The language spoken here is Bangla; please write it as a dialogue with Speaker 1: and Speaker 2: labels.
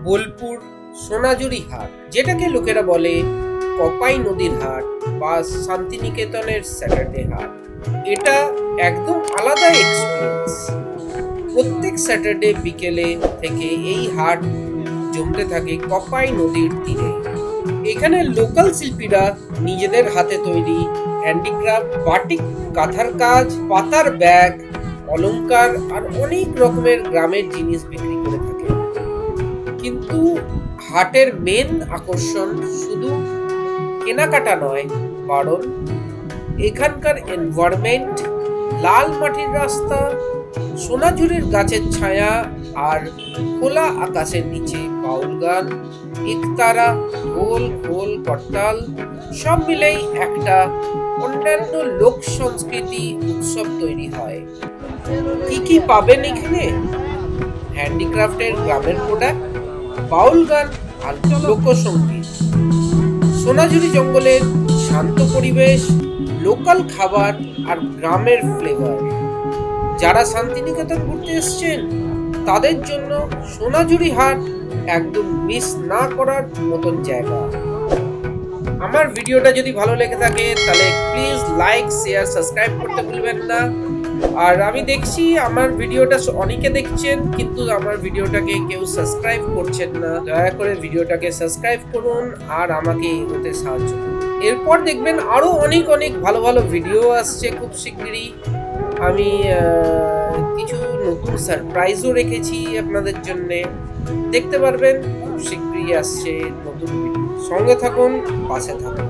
Speaker 1: বোলপুর সোনাঝুরি হাট, যেটাকে লোকেরা বলে কপাই নদীর হাট বা শান্তিনিকেতনের স্যাটারডে হাট। এটা একদম আলাদা এক্সপিরিয়েন্স। প্রত্যেক স্যাটারডে বিকেলে থেকে এই হাট জমতে থাকে কপাই নদীর তীরে। এখানে লোকাল শিল্পীরা নিজেদের হাতে তৈরি হ্যান্ডিক্রাফট, বাটিক, কাঁথার কাজ, পাতার ব্যাগ, অলংকার আর অনেক রকমের গ্রামের জিনিস বিক্রি করে থাকে। কিন্তু হাটের মেন আকর্ষণ শুধু কেনাকাটা নয়, কারণ এখানকার এনভায়রনমেন্ট, লাল মাটির রাস্তা, সোনাঝুরির গাছের ছায়া আর খোলা আকাশের নিচে বাউল গান, একতারা, ঢোল, খোল, করতাল সব মিলেই একটা অন্যান্য লোক সংস্কৃতি উৎসব তৈরি হয়। কি কি পাবেন এখানে? হ্যান্ডিক্রাফটের গ্রামের প্রোডাক্ট, বাউল গান আর লোকসঙ্গীত, সোনাঝুরি জঙ্গলের শান্ত পরিবেশ, লোকাল খাবার আর গ্রামের ফ্লেভার। যারা শান্তিনিকেতন ঘুরতে এসছেন তাদের জন্য সোনাঝুরি হাট একদম মিস না করার মতন জায়গা। আমার ভিডিওটা যদি ভালো লেগে থাকে তাহলে প্লিজ লাইক, শেয়ার, সাবস্ক্রাইব করতে ভুলবেন না। আর আমি দেখছি আমার ভিডিওটা অনেকে দেখছেন, কিন্তু আমার ভিডিওটাকে কেউ সাবস্ক্রাইব করছেন না। দয়া করে ভিডিওটাকে সাবস্ক্রাইব করুন আর আমাকে এগোতে সাহায্য করুন। এরপর দেখবেন আরো অনেক অনেক ভালো ভালো ভিডিও আসছে খুব শিগগিরই। আমি কিছু নতুন সারপ্রাইজও রেখেছি আপনাদের জন্য, দেখতে পারবেন। খুব শিগগিরই আসছে নতুন ভিডিও। সঙ্গে থাকুন, পাশে থাকুন।